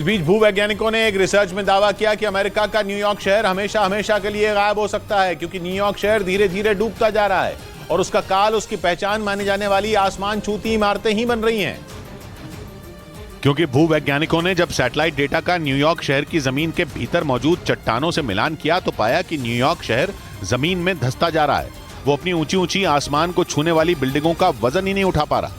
इस बीच भूवैज्ञानिकों ने एक रिसर्च में दावा किया कि अमेरिका का न्यूयॉर्क शहर हमेशा हमेशा के लिए गायब हो सकता है, क्योंकि न्यूयॉर्क शहर धीरे धीरे डूबता जा रहा है और उसका काल, उसकी पहचान मानी जाने वाली आसमान छूती इमारतें ही बन रही हैं। क्योंकि भूवैज्ञानिकों ने जब सैटेलाइट डेटा का न्यूयॉर्क शहर की जमीन के भीतर मौजूद चट्टानों से मिलान किया तो पाया कि न्यूयॉर्क शहर जमीन में धंसता जा रहा है। वो अपनी ऊंची ऊंची आसमान को छूने वाली बिल्डिंगों का वजन ही नहीं उठा पा रहा।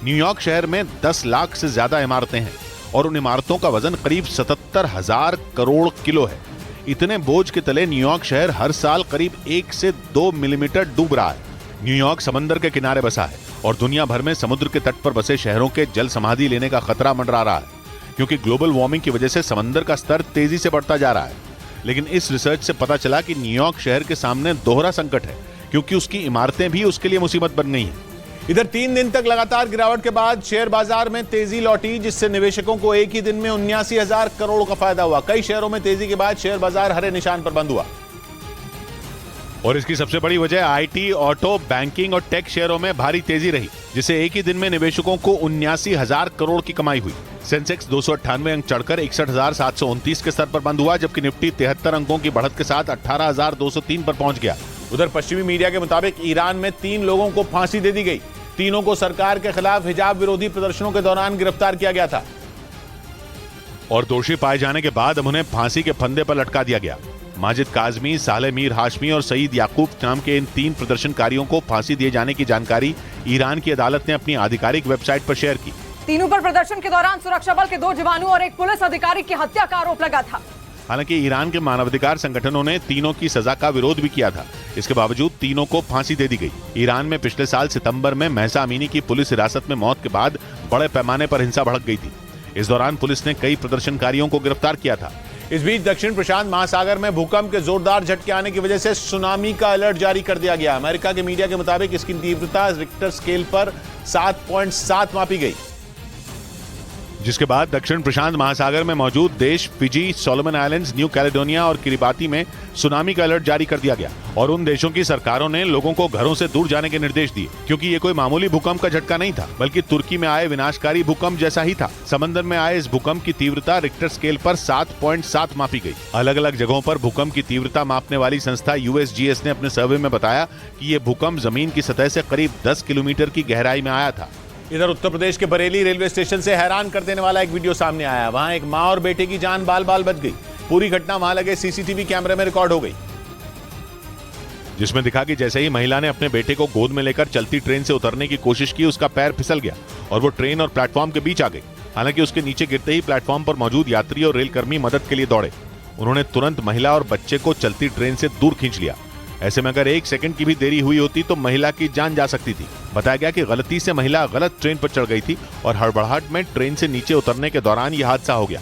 न्यूयॉर्क शहर में 10 लाख से ज्यादा इमारतें हैं और उन इमारतों का वजन करीब 77,000 करोड़ किलो है। इतने बोझ के तले न्यूयॉर्क शहर हर साल करीब 1 से 2 मिलीमीटर डूब रहा है। न्यूयॉर्क समंदर के किनारे बसा है और दुनिया भर में समुद्र के तट पर बसे शहरों के जल समाधि लेने का खतरा मंडरा रहा है, क्योंकि ग्लोबल वार्मिंग की वजह से समंदर का स्तर तेजी से बढ़ता जा रहा है। लेकिन इस रिसर्च से पता चला कि न्यूयॉर्क शहर के सामने दोहरा संकट है, क्योंकि उसकी इमारतें भी उसके लिए मुसीबत बन गई हैं। इधर 3 दिन तक लगातार गिरावट के बाद शेयर बाजार में तेजी लौटी, जिससे निवेशकों को एक ही दिन में 79,000 करोड़ का फायदा हुआ। कई शेयरों में तेजी के बाद शेयर बाजार हरे निशान पर बंद हुआ और इसकी सबसे बड़ी वजह आईटी, ऑटो, बैंकिंग और टेक शेयरों में भारी तेजी रही, जिससे एक ही दिन में निवेशकों को 79,000 करोड़ की कमाई हुई। सेंसेक्स 298 अंक चढ़कर 61,729 के स्तर पर बंद हुआ, जबकि निफ्टी 73 अंकों की बढ़त के साथ 18,203 पर पहुंच गया। उधर पश्चिमी मीडिया के मुताबिक ईरान में 3 लोगों को फांसी दे दी गई। तीनों को सरकार के खिलाफ हिजाब विरोधी प्रदर्शनों के दौरान गिरफ्तार किया गया था और दोषी पाए जाने के बाद उन्हें फांसी के फंदे पर लटका दिया गया। माजिद काजमी, सालेह मीर हाशमी और सईद याकूब नाम के इन 3 प्रदर्शनकारियों को फांसी दिए जाने की जानकारी ईरान की अदालत ने अपनी आधिकारिक वेबसाइट पर शेयर की। तीनों पर प्रदर्शन के दौरान सुरक्षा बल के 2 जवानों और एक पुलिस अधिकारी की हत्या का आरोप लगा था। हालांकि ईरान के मानवाधिकार संगठनों ने तीनों की सजा का विरोध भी किया था। इसके बावजूद तीनों को फांसी दे दी गई। ईरान में पिछले साल सितंबर में महसा अमीनी की पुलिस हिरासत में मौत के बाद बड़े पैमाने पर हिंसा भड़क गई थी। इस दौरान पुलिस ने कई प्रदर्शनकारियों को गिरफ्तार किया था। इस बीच दक्षिण प्रशांत महासागर में भूकंप के जोरदार झटके आने की वजह से सुनामी का अलर्ट जारी कर दिया गया। अमेरिका के मीडिया के मुताबिक इसकी तीव्रता रिक्टर स्केल पर 7.7 मापी गई, जिसके बाद दक्षिण प्रशांत महासागर में मौजूद देश Fiji, Solomon islands, new Caledonia और किरिबाती में सुनामी का अलर्ट जारी कर दिया गया और उन देशों की सरकारों ने लोगों को घरों से दूर जाने के निर्देश दिए, क्योंकि ये कोई मामूली भूकंप का झटका नहीं था, बल्कि तुर्की में आए विनाशकारी भूकंप जैसा ही था। समंदर में आए इस भूकंप की तीव्रता रिक्टर स्केल पर 7.7 मापी गई। अलग अलग जगहों पर भूकंप की तीव्रता मापने वाली संस्था USGS ने अपने सर्वे में बताया कि ये भूकंप जमीन की सतह से करीब 10 किलोमीटर की गहराई में आया था। इधर उत्तर प्रदेश के बरेली रेलवे स्टेशन से हैरान कर देने वाला एक वीडियो सामने आया। वहां एक मां और बेटे की जान बाल बाल बच गई। पूरी घटना वहां लगे CCTV कैमरे में रिकॉर्ड हो गई, जिसमें दिखा कि जैसे ही महिला ने अपने बेटे को गोद में लेकर चलती ट्रेन से उतरने की कोशिश की, उसका पैर फिसल गया और वो ट्रेन और प्लेटफॉर्म के बीच आ गई। हालांकि उसके नीचे गिरते ही प्लेटफॉर्म पर मौजूद यात्री और रेलकर्मी मदद के लिए दौड़े। उन्होंने तुरंत महिला और बच्चे को चलती ट्रेन से दूर खींच लिया। ऐसे में अगर 1 सेकंड की भी देरी हुई होती तो महिला की जान जा सकती थी। बताया गया कि गलती से महिला गलत ट्रेन पर चढ़ गई थी और हड़बड़ाहट में ट्रेन से नीचे उतरने के दौरान यह हादसा हो गया।